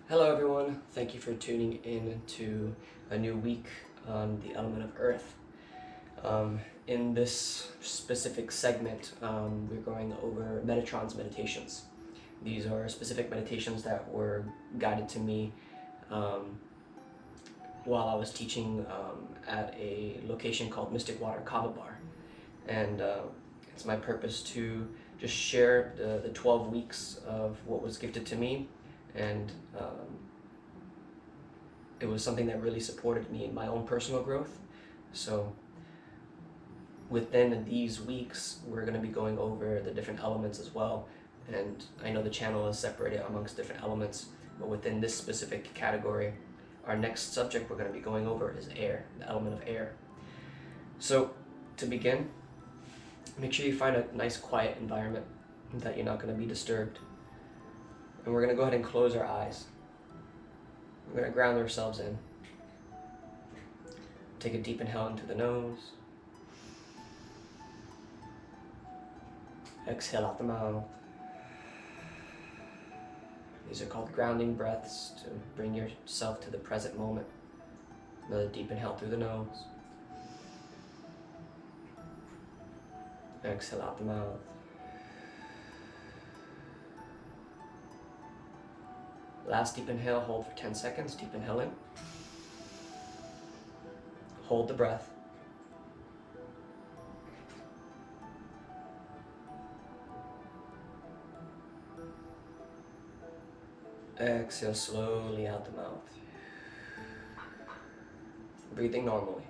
Hello everyone, thank you for tuning in to a new week on the element of earth. In this specific segment, we're going over Metatron's meditations. These are specific meditations that were guided to me while I was teaching at a location called Mystic Water Kava Bar. And it's my purpose to just share the 12 weeks of what was gifted to me, and it was something that really supported me in my own personal growth. So within these weeks, we're going to be going over the different elements as well. And I know the channel is separated amongst different elements, but within this specific category, our next subject we're going to be going over is air, the element of air. So to begin, make sure you find a nice quiet environment that you're not going to be disturbed. And we're going to go ahead and close our eyes. We're going to ground ourselves in. Take a deep inhale into the nose. Exhale out the mouth. These are called grounding breaths to bring yourself to the present moment. Another deep inhale through the nose. Exhale out the mouth. Last deep inhale, hold for 10 seconds. Deep inhale in. Hold the breath. Exhale slowly out the mouth. Breathing normally.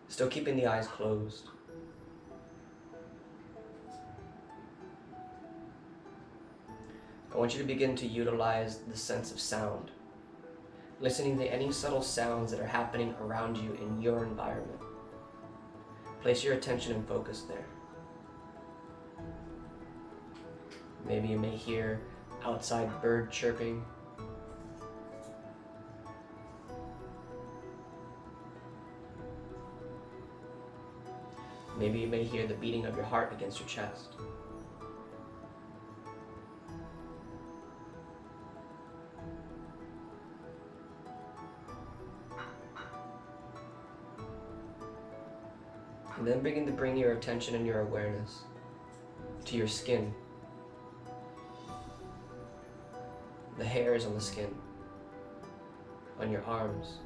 Still keeping the eyes closed. I want you to begin to utilize the sense of sound, listening to any subtle sounds that are happening around you in your environment. Place your attention and focus there. Maybe you may hear outside bird chirping. Maybe you may hear the beating of your heart against your chest. And then begin to bring your attention and your awareness to your skin. The hairs on the skin, on your arms.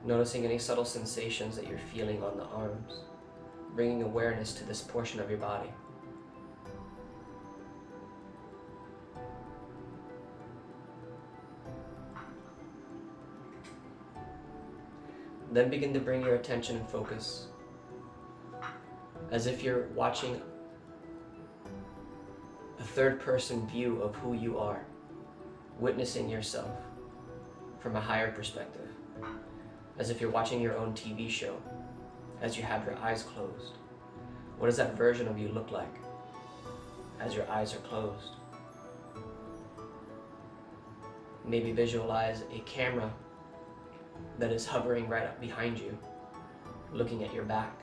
Noticing any subtle sensations that you're feeling on the arms. Bringing awareness to this portion of your body. Then begin to bring your attention and focus as if you're watching a third-person view of who you are, witnessing yourself from a higher perspective, as if you're watching your own TV show, as you have your eyes closed. What does that version of you look like as your eyes are closed? Maybe visualize a camera that is hovering right up behind you, looking at your back,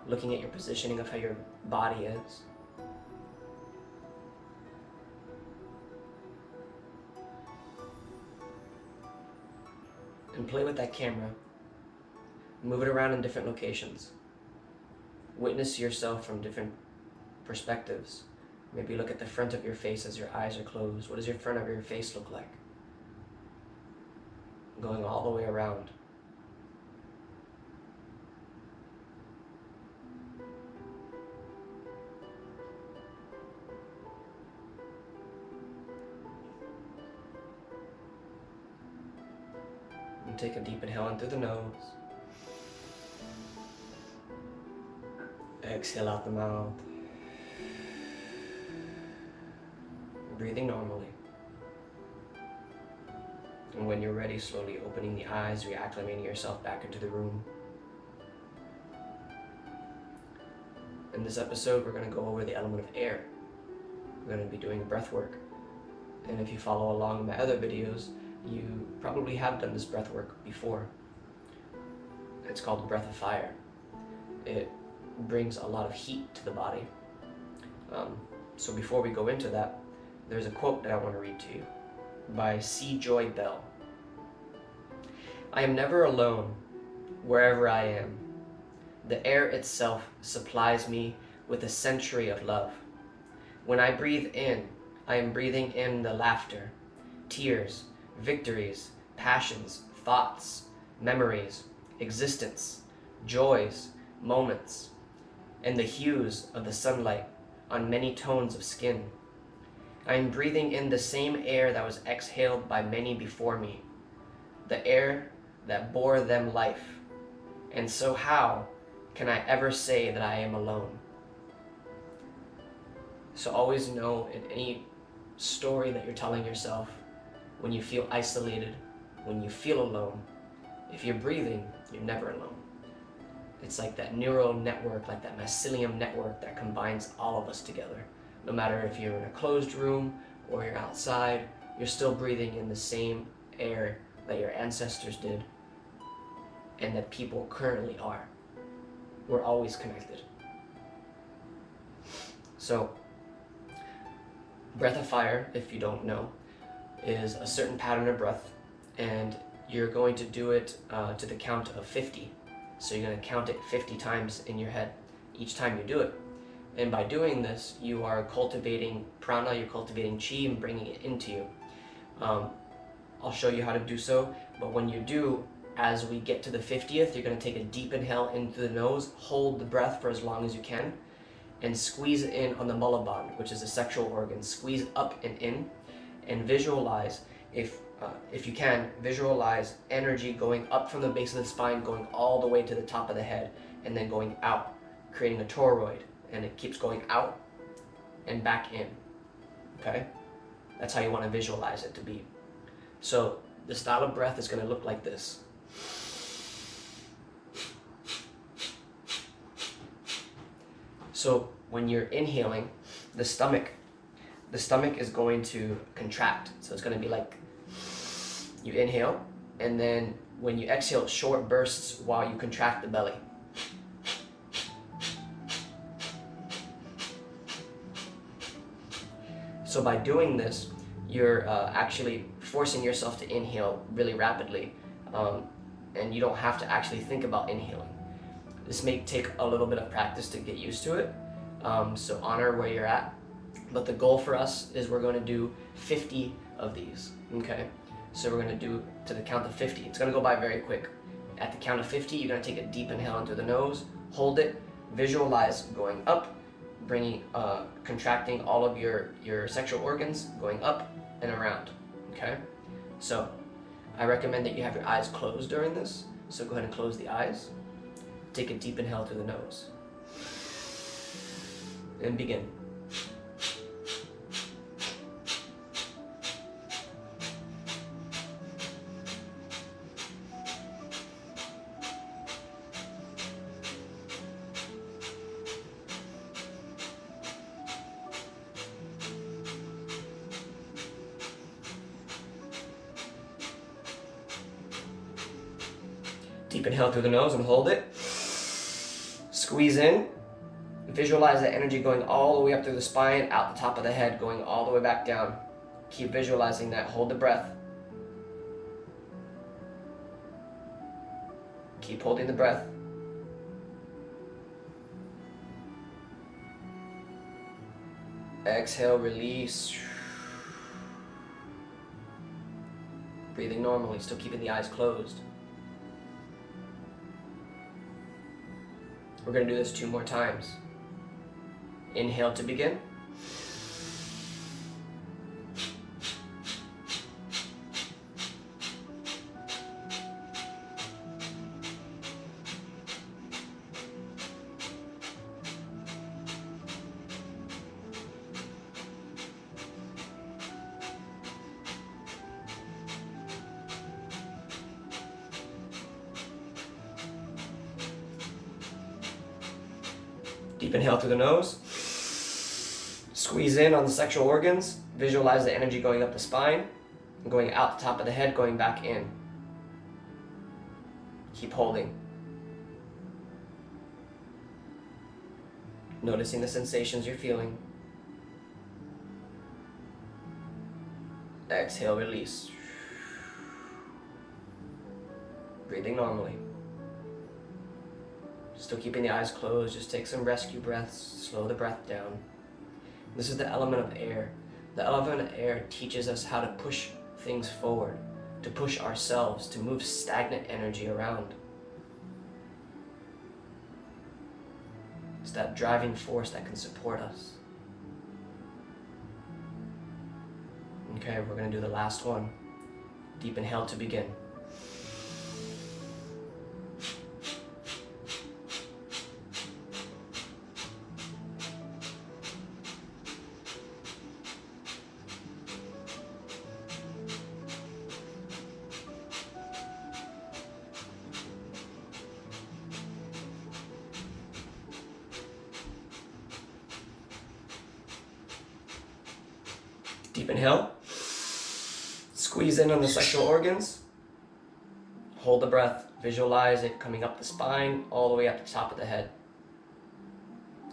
looking at your positioning of how your body is. And play with that camera. Move it around in different locations. Witness yourself from different perspectives. Maybe look at the front of your face as your eyes are closed. What does your front of your face look like? Going all the way around. And take a deep inhale in through the nose. Exhale out the mouth. Breathing normally. And when you're ready, slowly opening the eyes, reacclimating yourself back into the room. In this episode, we're going to go over the element of air. We're going to be doing breath work. And if you follow along in my other videos, you probably have done this breath work before. It's called the breath of fire. It brings a lot of heat to the body. So before we go into that, there's a quote that I want to read to you by C. Joy Bell. I am never alone wherever I am. The air itself supplies me with a century of love. When I breathe in, I am breathing in the laughter, tears, victories, passions, thoughts, memories, existence, joys, moments, and the hues of the sunlight on many tones of skin. I am breathing in the same air that was exhaled by many before me, the air that bore them life. And so how can I ever say that I am alone? So always know, in any story that you're telling yourself, when you feel isolated, when you feel alone, if you're breathing, you're never alone. It's like that neural network, like that mycelium network that combines all of us together. No matter if you're in a closed room or you're outside, you're still breathing in the same air that your ancestors did and that people currently are. We're always connected. So, breath of fire, if you don't know, is a certain pattern of breath, and you're going to do it to the count of 50. So you're going to count it 50 times in your head each time you do it. And by doing this, you are cultivating prana, you're cultivating chi and bringing it into you. I'll show you how to do so, but when you do, as we get to the 50th, you're going to take a deep inhale into the nose, hold the breath for as long as you can, and squeeze it in on the mullaband, which is a sexual organ. Squeeze up and in, and visualize, if you can, visualize energy going up from the base of the spine, going all the way to the top of the head, and then going out, creating a toroid, and it keeps going out and back in, okay? That's how you want to visualize it to be. So the style of breath is going to look like this. So when you're inhaling, the stomach is going to contract. So it's going to be like, you inhale, and then when you exhale, short bursts while you contract the belly. So by doing this, you're actually forcing yourself to inhale really rapidly, and you don't have to actually think about inhaling. This may take a little bit of practice to get used to it, so honor where you're at. But the goal for us is we're going to do 50 of these, okay? So we're going to do to the count of 50. It's going to go by very quick. At the count of 50, you're going to take a deep inhale into the nose, hold it, visualize going up, bringing, contracting all of your sexual organs, going up and around, okay? So I recommend that you have your eyes closed during this, so go ahead and close the eyes. Take a deep inhale through the nose, and begin. Deep inhale through the nose and hold it. Squeeze in. Visualize that energy going all the way up through the spine, out the top of the head, going all the way back down. Keep visualizing that. Hold the breath. Keep holding the breath. Exhale, release. Breathing normally, still keeping the eyes closed. We're going to do this 2 more times. Inhale to begin. Deep inhale through the nose. Squeeze in on the sexual organs. Visualize the energy going up the spine, going out the top of the head, going back in. Keep holding. Noticing the sensations you're feeling. Exhale, release. Breathing normally. Still keeping the eyes closed, just take some rescue breaths, slow the breath down. This is the element of air. The element of air teaches us how to push things forward, to push ourselves, to move stagnant energy around. It's that driving force that can support us. Okay, we're going to do the last one. Deep inhale to begin. Deep inhale. Squeeze in on the sexual organs. Hold the breath. Visualize it coming up the spine, all the way up the top of the head.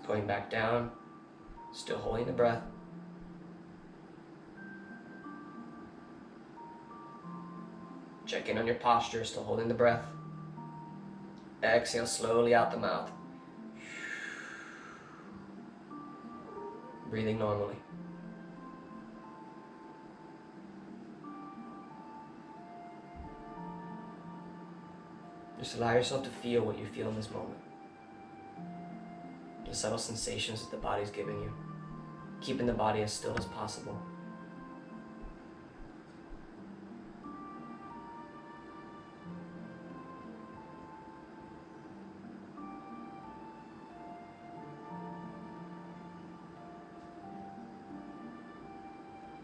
Going back down. Still holding the breath. Check in on your posture, still holding the breath. Exhale slowly out the mouth. Breathing normally. Just allow yourself to feel what you feel in this moment. The subtle sensations that the body's giving you. Keeping the body as still as possible.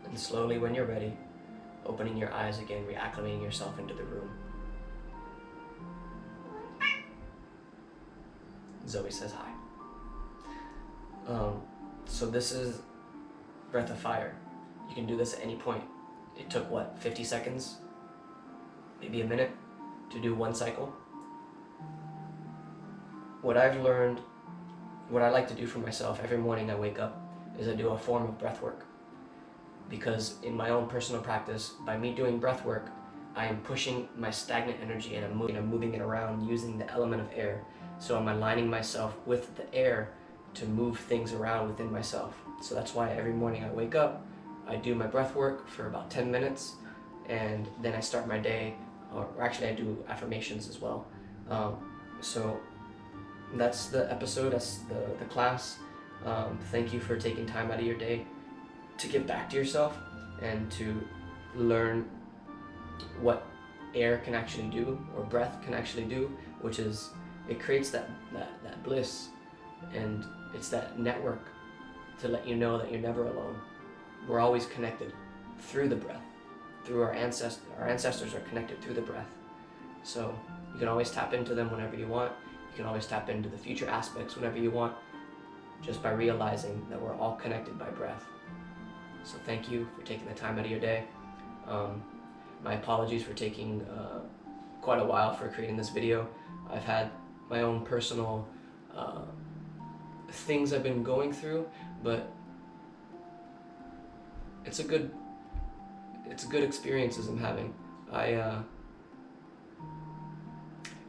And slowly, when you're ready, opening your eyes again, reacclimating yourself into the room. Zoe says hi. So this is Breath of Fire. You can do this at any point. It took, what, 50 seconds? Maybe a minute to do one cycle? What I've learned, what I like to do for myself every morning I wake up, is I do a form of breath work. Because in my own personal practice, by me doing breath work, I am pushing my stagnant energy and I'm moving it around using the element of air. So I'm aligning myself with the air to move things around within myself. So that's why every morning I wake up, I do my breath work for about 10 minutes, and then I start my day, or actually I do affirmations as well. So that's the episode, that's the class. Thank you for taking time out of your day to give back to yourself and to learn what air can actually do, or breath can actually do, which is it creates that bliss, and it's that network to let you know that you're never alone. We're always connected through the breath, through our ancestors. Our ancestors are connected through the breath. So you can always tap into them whenever you want. You can always tap into the future aspects whenever you want, just by realizing that we're all connected by breath. So thank you for taking the time out of your day. My apologies for taking quite a while for creating this video. I've had my own personal things I've been going through, but it's a good experiences I'm having.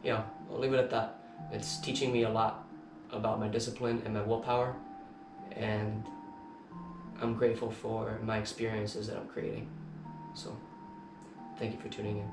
Yeah, I'll leave it at that. It's teaching me a lot about my discipline and my willpower, and I'm grateful for my experiences that I'm creating. So thank you for tuning in.